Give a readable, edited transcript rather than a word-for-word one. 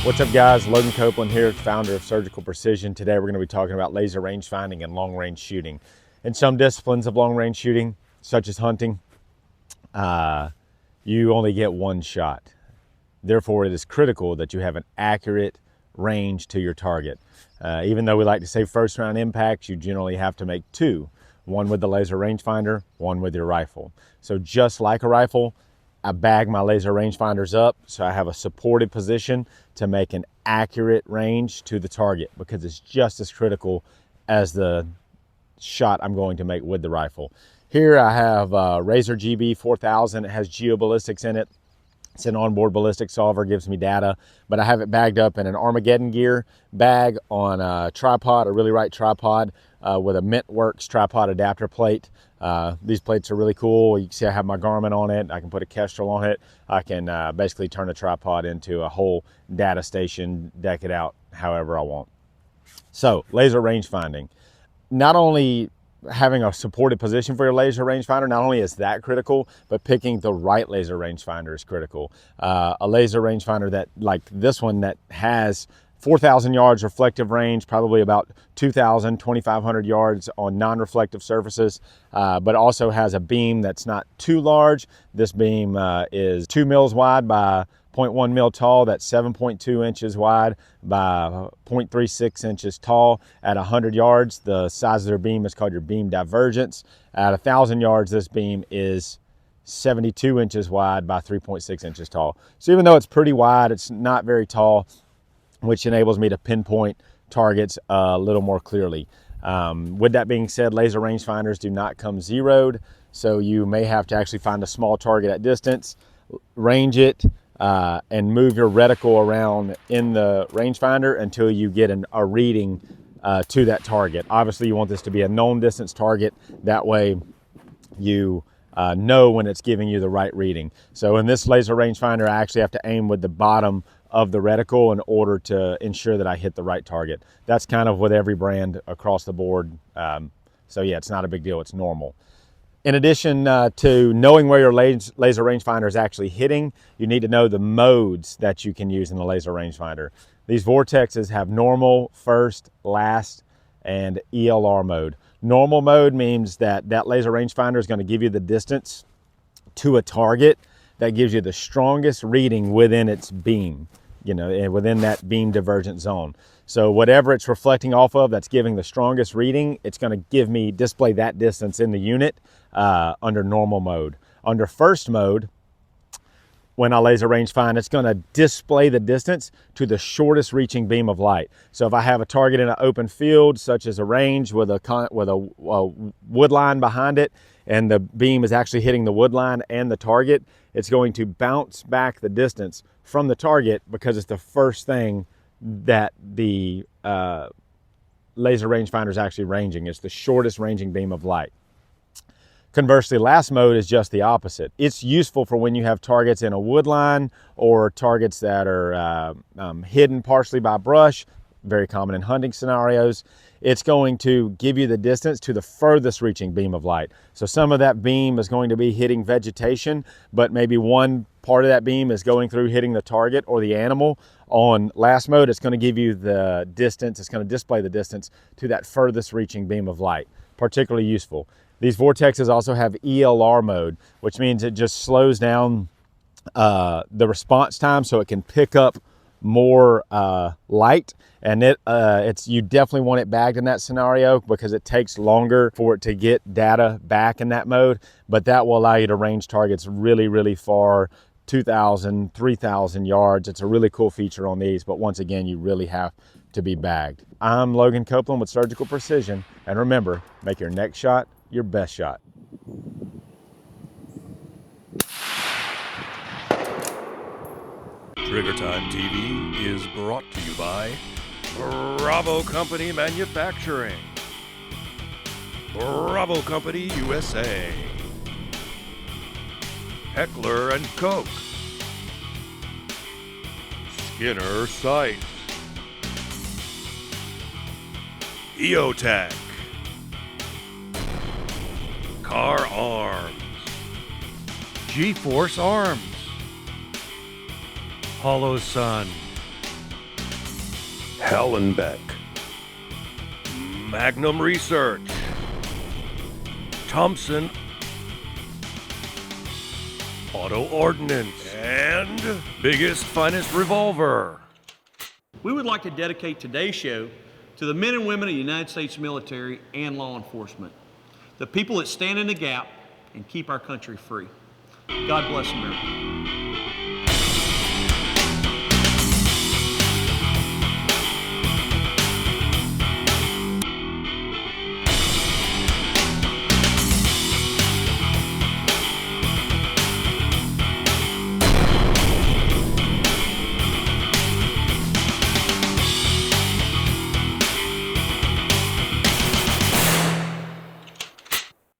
What's up guys, Logan Copeland here, founder of Surgical Precision. Today we're going to be talking about laser range finding and long range shooting. In some disciplines of long range shooting, such as hunting, you only get one shot. Therefore, it is critical that you have an accurate range to your target. Even though we like to say first round impacts, you generally have to make two. One with the laser rangefinder, one with your rifle. So just like a rifle, I bag my laser rangefinders up so I have a supported position to make an accurate range to the target, because it's just as critical as the shot I'm going to make with the rifle. Here I have Razor GB 4000. It has geoballistics in it. It's an onboard ballistic solver, gives me data, but I have it bagged up in an Armageddon gear bag on a tripod, a really right tripod with a Mintworks tripod adapter plate. These plates are really cool. You can see I have my Garmin on it. I can put a Kestrel on it. I can basically turn the tripod into a whole data station, deck it out however I want. So, laser range finding. Not only having a supported position for your laser rangefinder, not only is that critical, but picking the right laser rangefinder is critical. A laser rangefinder that, like this one, that has 4,000 yards reflective range, probably about 2,000, 2,500 yards on non-reflective surfaces, but also has a beam that's not too large. This beam is 2 mils wide by 0.1 mil tall. That's 7.2 inches wide by 0.36 inches tall. At 100 yards, the size of their beam is called your beam divergence. At 1,000 yards, this beam is 72 inches wide by 3.6 inches tall. So even though it's pretty wide, it's not very tall, which enables me to pinpoint targets a little more clearly. With that being said, laser rangefinders do not come zeroed, so you may have to actually find a small target at distance, range it, and move your reticle around in the rangefinder until you get a reading to that target. Obviously, you want this to be a known distance target. That way you know when it's giving you the right reading. So in this laser rangefinder, I actually have to aim with the bottom of the reticle in order to ensure that I hit the right target. That's kind of with every brand across the board. So yeah, it's not a big deal, it's normal. In addition to knowing where your laser rangefinder is actually hitting, you need to know the modes that you can use in the laser rangefinder. These vortexes have normal, first, last, and ELR mode. Normal mode means that laser rangefinder is going to give you the distance to a target that gives you the strongest reading within its beam, within that beam divergent zone. So whatever it's reflecting off of that's giving the strongest reading, it's going to display that distance in the unit under normal mode. Under first mode, when I laser range find, it's going to display the distance to the shortest reaching beam of light. So if I have a target in an open field, such as a range with a wood line behind it, and the beam is actually hitting the wood line and the target, it's going to bounce back the distance from the target because it's the first thing that the laser rangefinder is actually ranging. It's the shortest ranging beam of light. Conversely, last mode is just the opposite. It's useful for when you have targets in a wood line or targets that are hidden partially by brush, very common in hunting scenarios. It's going to give you the distance to the furthest reaching beam of light. So some of that beam is going to be hitting vegetation, but maybe one part of that beam is going through hitting the target or the animal. On last mode, it's going to give you the distance, it's going to display the distance to that furthest reaching beam of light. Particularly useful. These vortexes also have ELR mode, which means it just slows down the response time so it can pick up more light, and you definitely want it bagged in that scenario because it takes longer for it to get data back in that mode, but that will allow you to range targets really, really far, 2,000, 3,000 yards. It's a really cool feature on these, but once again, you really have to be bagged. I'm Logan Copeland with Surgical Precision, and remember, make your next shot your best shot. Trigger Time TV is brought to you by Bravo Company Manufacturing, Bravo Company USA, Heckler and Koch, Skinner Sights, EOTech, Car Arms, G-Force Arms, Hollow Sun, Helanbak, Magnum Research, Thompson Auto Ordnance, and Biggest Finest Revolver. We would like to dedicate today's show to the men and women of the United States military and law enforcement, the people that stand in the gap and keep our country free. God bless America.